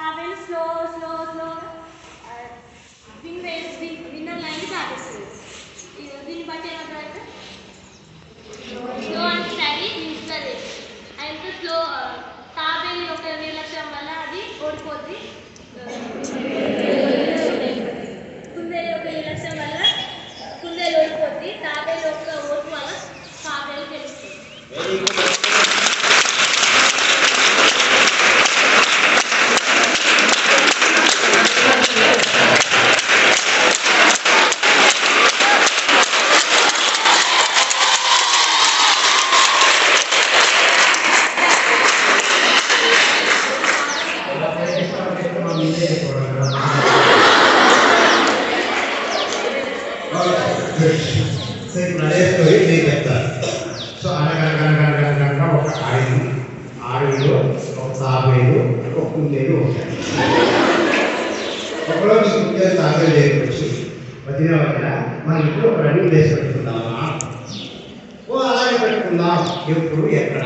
తాబేలు slow slow slow winner line తాగేస్తుంది. దీన్ని బట్టి ఏమంటారంటే స్లో అండ్ స్టడీ నిలుస్తుంది. అయితే స్లో తాబేలు యొక్క నిర్లక్ష్యం వల్ల అది ఓడిపోద్ది. కుందేలు యొక్క నిర్లక్ష్యం వల్ల కుందేలు ఓడిపోద్ది. తాబేలు యొక్క ఓటు వల్ల తాబేలు గెలుస్తుంది. సో అనగనగనగనగనగనగా ఒక ఆరులో ఒక తాబేలు ఒక కుందేలు ఉంటాయి. ఒకరోజు కుందేలు తాబేలు లేకొచ్చి వదిన మనం ఇప్పుడు ఒక రన్నింగ్ రేస్ పెట్టుకుందామా? అలాగే పెట్టుకుందాం. ఎప్పుడు ఎక్కడ?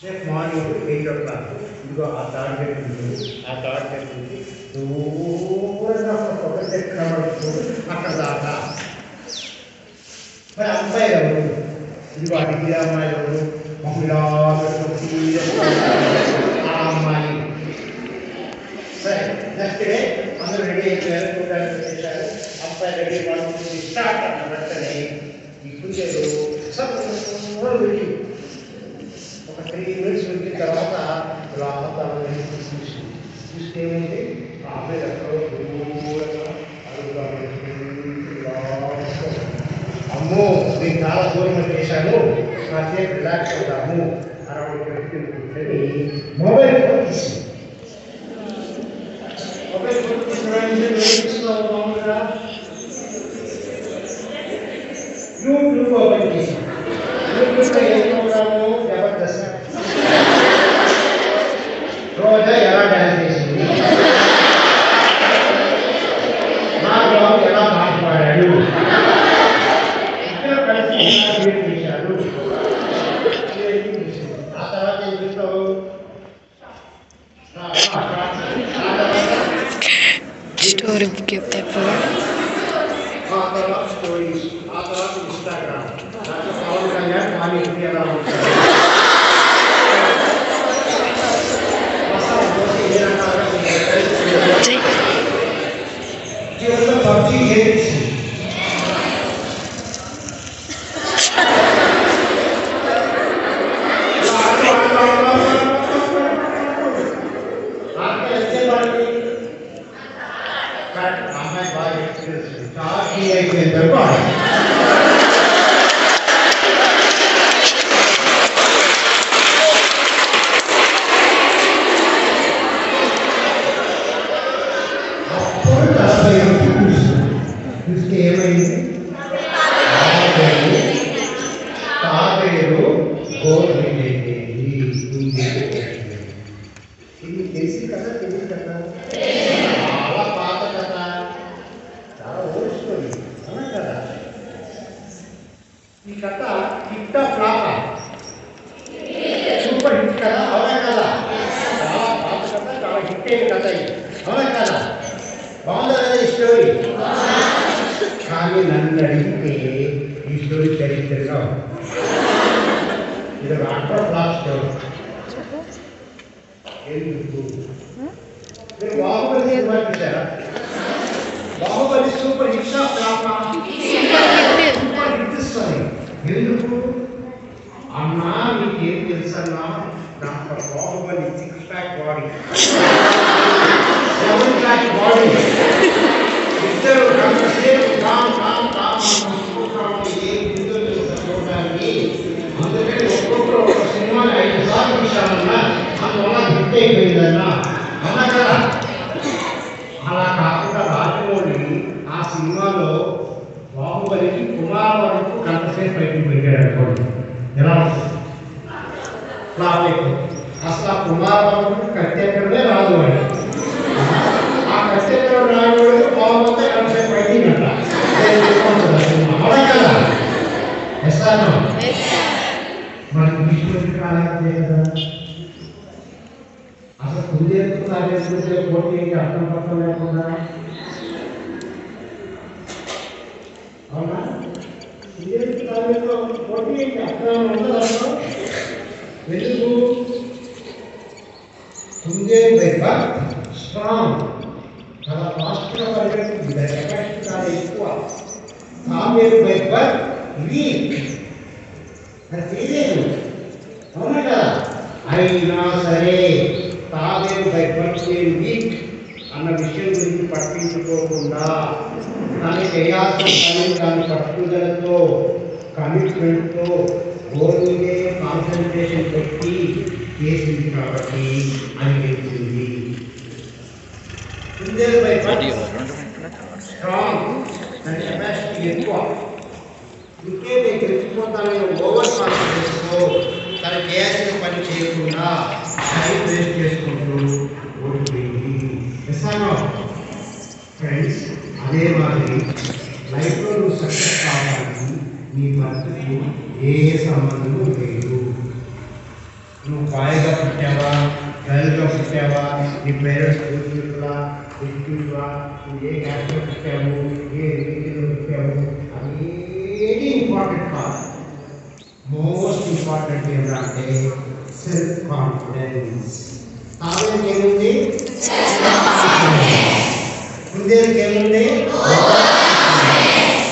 రేపు మార్నింగ్ 8 o'clock. ఇదిగో ఆ టార్గెట్ ఉంటుంది. ఆ టార్గెట్ నుంచి దూరంగా ఒక చెట్టు కనబడుతుంది. అక్కడ దాకా మరి అమ్మాయి ఎవరు? ఇదిగో అడిగి అమ్మాయి ఎవరు? మహిళా ఆ అమ్మాయి. సరే నెక్స్ట్ డే అందరూ రెడీ అయిపోయారు. చూడడానికి వచ్చేసారు. అబ్బాయి రెడీ పడుతుంది. స్టార్ట్ అన్న వెంటనే ఈ కుందేలు వెళ్ళి ఒక 3 minutes వెళ్ళిన తర్వాత చూస్తే ఏముంది? అబ్బాయి ఎక్కడో దూరంగా అడుగుతా అమ్మో నేను చాలా దూరం చేశాను, కాసేపు రిలాక్స్ అవుతాము అరవై కూర్చొని మొబైల్ ఫోన్ తీసింది. మొబైల్ ఫోన్ తీసుకోవడానికి మామూలుగా యూట్యూబ్ ఓపెన్ చేసాను. యూట్యూబ్లో ఏం ప్రోగ్రాము? జబర్దస్త్. రోజా ఎలా డ్యాన్స్ చేసింది, నా బాబు ఎలా మాట్లాడాడు, ఆ తర్వాత ఏం చూస్తావు? స్టోరీ బుక్ చెప్తారు. ఆ తర్వాత స్టోరీస్, ఆ తర్వాత ఇన్స్టాగ్రామ్. దాంట్లో పవన్ కళ్యాణ్ కానీ ఎలా ఉంటారు, జీవితంలో పబ్జీ గేమ్స్. అమ్మాయి బాగా ఎక్స్పీరియన్స్ చాలా అయిపోయిన తర్వాత చూస్తే ఏమైంది? తాబేలు గోల్డ్ ఇది తెలిసి కదా, తెలియదు కదా, చాలా పాత కదా, చాలా ఓల్డ్ స్టోరీ అవునా కదా? ఈ కథ హిట్ ఫ్లాప్ సూపర్ హిట్ కదా, అవునా కదా? చాలా పాత కథ, చాలా హిట్ అయిన కథ ఇది, అవునా కదా? బాగుందా కదా ఈ స్టోరీ? కానీ నన్ను అడిగితే ఈ స్టోరీ చరిత్రగా ఇది అట్టర్ ఫ్లాప్ స్టోరీ. ఎందుకు? మీరు బాహుబలి సినిమా చూసారా? బాహుబలి సూపర్ హిట్ ఫ్లాపా? Super hit story. ఎందుకు అన్నా? మీకేం తెలుసన్నా? నాకు Baahubali 6 pack body, 7 pack body, ఇద్దరు కంపల్సేపు కామ్ ఏం చూడడానికి. అందుకని ఒక్కొక్కరు ఒక సినిమాని 5 సార్లు చూశామన్నా, అందువల్ల హిట్ అయిపోయిందన్నా, అవునా కదా? అలా కాకుండా రాజమౌళి ఆ సినిమాలో బాహుబలికి కుమారవరకు కంటసేపు బయటికి పెట్టాడు అనుకోండి, ఎలా ఉంటుంది? ఫ్లాప్ అయిపోయింది. అసలు ఆ కుమారవరకు కట్టెక్కడే రాదు వాడు. ఆ కట్టెక్కడ రాడు బాగుంటే కంటసేపు బయటికి పెట్టాలి. అవునా కదా? ఎస్తాను మనకి విష్ణుడికి కాలేదు కదా. అసలు కుందేలుకు తాగేసుకుంటే పోటీ ఏంటి అర్థం పక్కన లేకుండా? అవునా? కుందేలుకు తాగేలో పోటీ ఏంటి అర్థం ఉండదు అర్థం. ఎందుకు? కుందేలు బై స్ట్రాంగ్, చాలా ఫాస్ట్గా పరిగెడుతుంది, దాని కెపాసిటీ చాలా ఎక్కువ. తాబేలు బై వీక్, అది తెలియదు. అవునా కదా? అయినా సరే తాబేలు బై వీక్ అన్న విషయం గురించి పట్టించుకోకుండా తను చేయాల్సిన పని దాని పట్టుదలతో, కమిట్మెంట్తో, గోల్ మీదే కాన్సన్ట్రేషన్ పెట్టి చేసింది కాబట్టి అది గెలిచింది. కుందేలు బై స్ట్రాంగ్, దాని కెపాసిటీ ఎక్కువ. ఇంకే నేను గెలిచిపోతానని ఓవర్ కాన్ఫిడెన్స్తో తను చేయాల్సిన పని చేయకుండా టైం వేస్ట్ చేసుకుంటూ ఓడిపోయింది. ఫ్రెండ్స్, అదే మాదిరి లైఫ్లో నువ్వు సక్సెస్ కావడానికి నీ భర్తకు ఏ సంబంధము లేదు. నువ్వు బాయ్గా పుట్టావా, గర్ల్గా పుట్టావా, నీ పేరెంట్స్ కూర్చుంటువా, ఎక్కింటువా, నువ్వు ఏ క్యాస్ట్లో పుట్టావు, ఏ రీతిలో పుట్టావు, అది ఏది ఇంపార్టెంట్ కాదు. మోస్ట్ ఇంపార్టెంట్ ఏంటంటే సెల్ఫ్ కాన్ఫిడెన్స్. తావేకి ఏముంది? కుందేలుకి ఏముంది?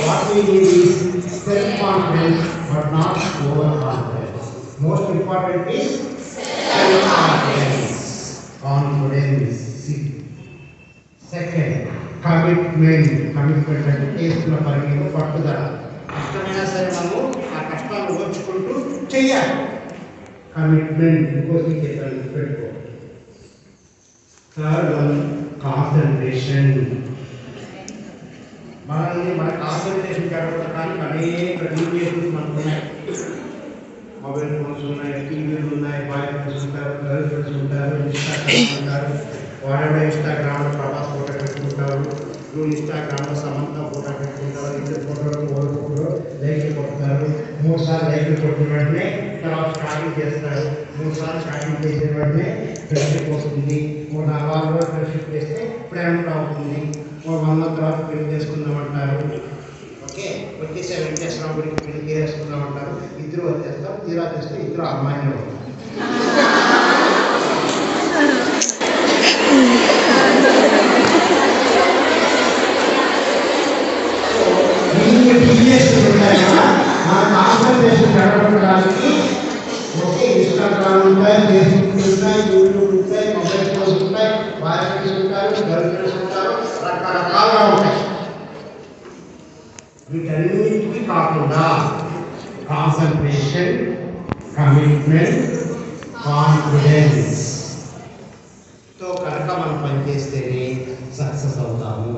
What we need is self confidence but not over confidence. Most important is self confidence. Confidence. Second, commitment. Commitment అంటే చేస్తున్న పని మీద పట్టుదల. కష్టమైనా సరే మనము ఆ కష్టాన్ని ఓర్చుకుంటూ చెయ్యాలి. కమిట్మెంట్ ఇంకోటి చేయాలి, పెట్టుకో. Third one, concentration. మన కాన్సన్ట్రేషన్ జరగడానికి అనేక డీవియేషన్స్ మనకు ఉన్నాయి. మొబైల్ ఫోన్స్ ఉన్నాయి, టీవీలు ఉన్నాయి, బాయ్ ఫ్రెండ్స్ ఉంటారు, గర్ల్ ఫ్రెండ్స్ ఉంటారు, ఇన్స్టాగ్రామ్ ఉంటారు. వాడేవాడు ఇన్స్టాగ్రామ్లో ప్రభాస్ ఫోటో పెట్టుకుంటారు, నువ్వు ఇన్స్టాగ్రామ్లో సమంత ఫోటో పెట్టుకుంటారు, ఇద్దరు ఫోటోలు ఓడుకుంటారు, లైక్లు కొడతారు. 3 సార్లు లైక్లు కొట్టిన వెంటనే తర్వాత స్టార్టింగ్ చేస్తారు. 3 సార్లు స్టార్టింగ్ చేసిన వెంటనే ఫ్రెండ్షిప్ వస్తుంది. 4 రోజులు ఫ్రెండ్షిప్ చేస్తే ప్రేమ అవుతుంది. 1 month తర్వాత పెళ్లి చేసుకుందామంటారు. ఓకే, వచ్చేసే వెంకటేశ్వర గుడికి పెళ్లి చేసుకుందామంటారు. ఇద్దరు వచ్చేస్తారు. తీరా చేస్తే ఇద్దరు అమ్మాయిలు ఉంటారు. కాన్సన్ట్రేషన్ జరగడానికి ఓకే, ఇన్స్టాగ్రామ్ ఉంటాయి, ఫేస్బుక్ ఉంటాయి, యూట్యూబ్ ఉంటాయి, మొబైల్ ఫోన్స్ ఉంటాయి, బాయ్ ఫ్రెండ్స్ ఉంటారు, గర్ల్ ఫ్రెండ్స్ ఉంటారు, రకరకాలుగా ఉంటాయి. వీటన్నిటికీ కాకుండా కాన్సన్ట్రేషన్, కమిట్మెంట్, కాన్ఫిడెన్స్ తో కనుక మనం పనిచేస్తేనే సక్సెస్ అవుతాము.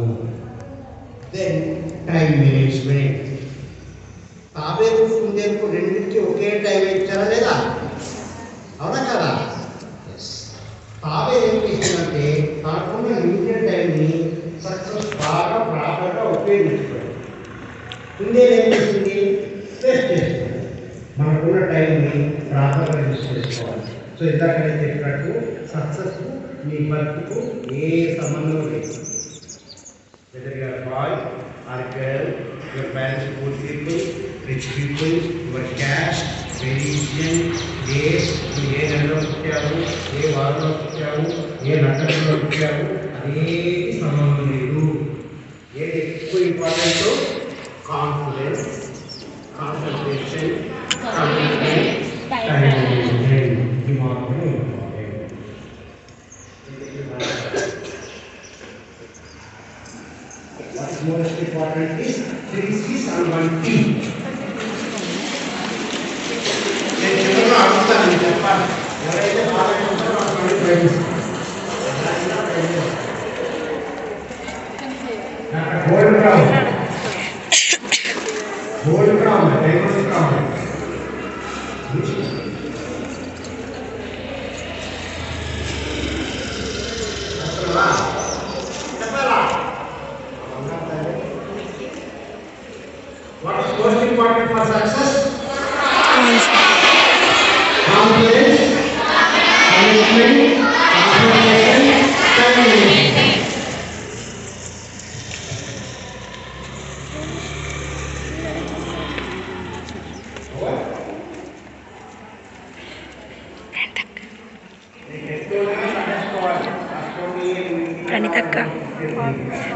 Then time management. తాబేలు కుందేలుకు రెండింటికి ఒకే టైం ఇచ్చారా లేదా? అవునా కదా? తాబేలు ఏం చేసిందంటే తనకున్న లిమిటెడ్ టైంని సక్సెస్ బాగా ప్రాపర్గా ఉపయోగించుకోండి. కుందేలు ఏం చేసింది? వేస్ట్ చేస్తుంది. మనకున్న టైంని ప్రాపర్గా యూజ్ చేసుకోవాలి. సో ఇందాక నేను చెప్పినట్టు సక్సెస్ మీ బతుకు ఏ సంబంధం లేదు. Whether you are boy or girl, your parents are poor people, rich people, your caste, religion, race, నువ్వు ఏ నెలలో పుట్టావు, ఏ వారంలో పుట్టావు, ఏ నక్షత్రంలో పుట్టావు, అదేది సంబంధం లేదు. ఏది ఎక్కువ important? Confidence, concentration, commitment, time management. ఇది మాత్రమే important. What's most important is 3 C's and 1 T. నేను చివరిలో అడుగుతాను, నేను చెప్పాలి. ఎవరైతే బాగా ఉంటారో అక్కడ ప్రయత్నిస్తాను. Gold crown, gold crown, diamond crown. చెప్పాలా? What is most important for success? Confidence, commitment,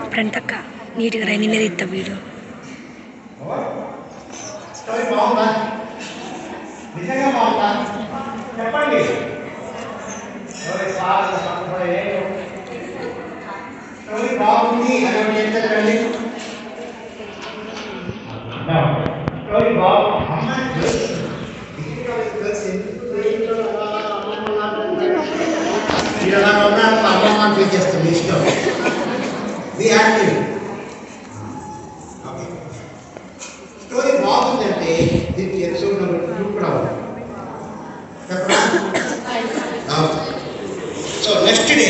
ప్రణితక్క నీట్గా రా నిన్నది ఇస్తా వీడియో. స్టోరీ బాగుందా? నిజంగా బాగుందా? చెప్పండి. స్టోరీ బాగుంది అని చెప్తారండి. స్టోరీ బాగుంది. అమ్మాయి ఇలా ఉన్నా అమ్మమ్మ చేస్తుంది ఇష్టం. మీ యాక్టివ్ స్టోరీ బాగుందంటే దీనికి ఎపిసోడ్ నెంబర్ 2 కూడా ఉంది. సో నెక్స్ట్ డే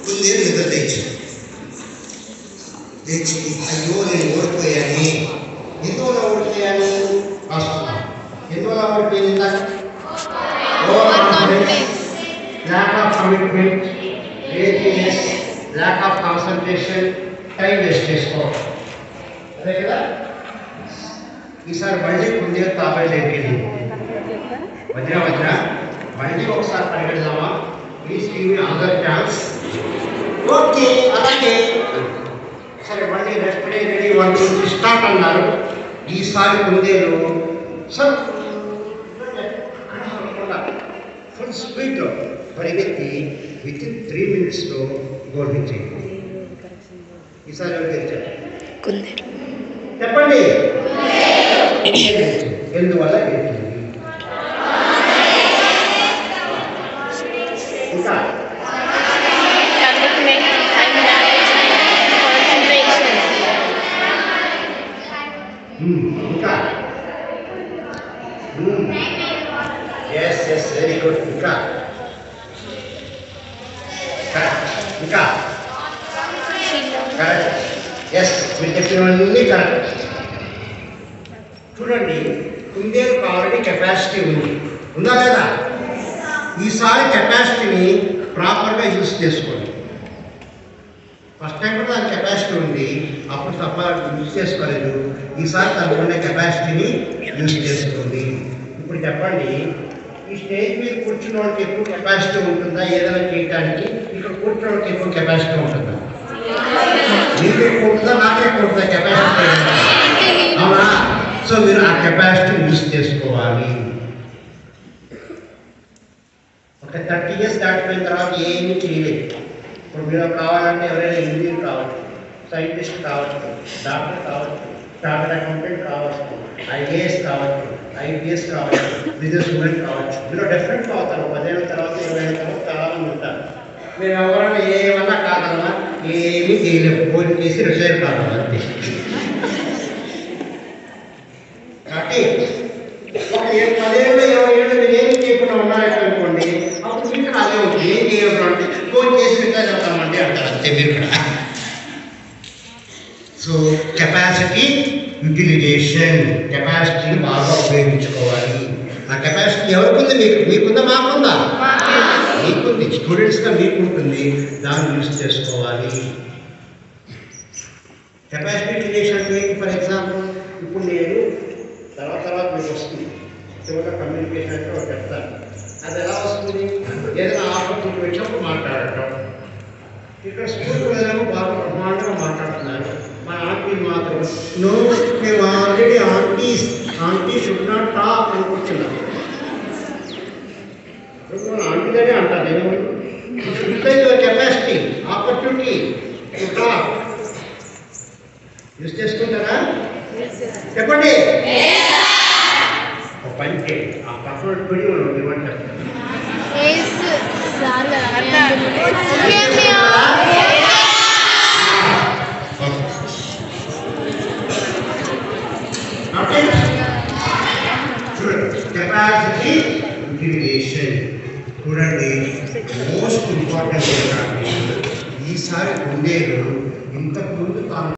కుందేలు నిద్ర తెచ్చి అయ్యో నేను ఓడిపోయాను. ఎందువల్ల ఓడిపోయాను రాస్తున్నాను. ఎందువల్ల ఓడిపోయింది? lack of commitment, laziness, lack of concentration, time waste చేసుకోవడం. అదే కదా. ఈసారి మళ్ళీ కుందేలు తాబేలు దగ్గరికి వజ్ర మళ్ళీ ఒకసారి పరిగెడదామా? Please give me other chance. Okay అలాగే. సరే మళ్ళీ నెక్స్ట్ డే రెడీ 1 2 3 స్టార్ట్ అన్నారు. ఈసారి కుందేలు సార్ ఫుల్ స్పీడ్లో పరిగెత్తి వితిన్ 3 minutesలో గోల్ ఇచ్చింది. ఈసారి ఎవరు గెలిచారు? కుందేలు. చెప్పండి. ఎందువల్ల గెలిచింది? ఇంకా ఇంకా ఎస్ వెరీ గుడ్. ఇంకా ఇంకా కరెక్ట్. ఎస్ మీరు చెప్పినవన్నీ కరెక్ట్. చూడండి కుందేలు ఆల్రెడీ కెపాసిటీ ఉందా లేదా? ఈసారి కెపాసిటీని ప్రాపర్గా యూజ్ చేసుకోండి. ఫస్ట్ టైం కూడా దాని కెపాసిటీ ఉంది, అప్పుడు తప్ప యూజ్ చేసుకోలేదు. ఈసారి తప్పకుండా కెపాసిటీని యూజ్ చేసుకోండి. ఇప్పుడు చెప్పండి, ఈ స్టేజ్ మీద కూర్చున్న వాళ్ళకి ఎక్కువ కెపాసిటీ ఉంటుందా ఏదైనా చేయడానికి? ఇక్కడ కూర్చున్న వాళ్ళకి ఎక్కువ కెపాసిటీ ఉంటుందా? మీకు ఎక్కువ ఉంటుందా నాకు ఎక్కువ ఉంటుందా కెపాసిటీ? అవునా? సో మీరు ఆ కెపాసిటీ యూజ్ చేసుకోవాలి. ఒక 30 years దాటిపోయిన తర్వాత ఏమీ చేయలేదు. ఇప్పుడు మీరు కావాలంటే ఎవరైనా ఇంజనీర్ కావచ్చు, సైంటిస్ట్ కావచ్చు, డాక్టర్ కావచ్చు, చార్టర్డ్ అకౌంటెంట్ కావచ్చు, ఐఏఎస్ కావచ్చు, ఐపీఎస్ కావచ్చు, బిజినెస్ ఉమెన్ కావచ్చు. మీరు డిఫరెంట్ అవుతారు. 10 ఏళ్ళ తర్వాత 20 ఏళ్ళ తర్వాత చాలామంది ఉంటారు. మీరు ఎవరైనా ఏమన్నా కాదన్నా ఏమీ చేయలేము. ఫోన్ చేసి రిటైర్ కాదు అంతే. కాబట్టి ఒక 10 ఏళ్ళు 20 ఏళ్ళు మీరు ఏమి చేయకుండా ఉన్నారనుకోండి, అప్పుడు మీకు అదే ఉంటుంది. ఏం చేయాలంటే ఫోన్ చేసి రిటైర్ అవుతామంటే అంటారు అంతే మీరు కూడా. సో కెపాసిటీ యూటిలైజేషన్, కెపాసిటీని బాగా ఉపయోగించుకోవాలి. ఆ కెపాసిటీ ఎవరికి ఉంది? మీకుందా మాకుందా? మీకుంది. స్టూడెంట్స్గా మీకు ఉంటుంది, దాన్ని యూజ్ చేసుకోవాలి. కెపాసిటీ యూటిలైజేషన్ అంటే ఫర్ ఎగ్జాంపుల్ ఇప్పుడు నేను తర్వాత మీకు వస్తుంది చివరిగా కమ్యూనికేషన్ అంటే ఒకటి చెప్తాను. అది ఎలా వస్తుంది? ఏదైనా ఆపర్చునిటీ వచ్చినప్పుడు మాట్లాడటం. ఇక్కడ స్కూల్కి వెళ్ళాము, బాగా బ్రహ్మాండంగా మాట్లాడుతున్నారు. మా ఆంటీ మాత్రం నో మేము already aunty should not talk అని కూర్చున్నాం. ఆంటీగానే అంటారు. నేను కెపాసిటీ ఆపర్చునిటీ టాక్ యూజ్ చేసుకుంటారా? చెప్పండి. ఒక పని చేయండి, ఆ పర్సనల్ పెట్టి మనం ఇవ్వండి. కెపాసిటీ యూటిలైజేషన్ చూడండి, మోస్ట్ ఇంపార్టెంట్ ఏంటంటే ఈసారి కుందేలు ఇంతకుముందు తాను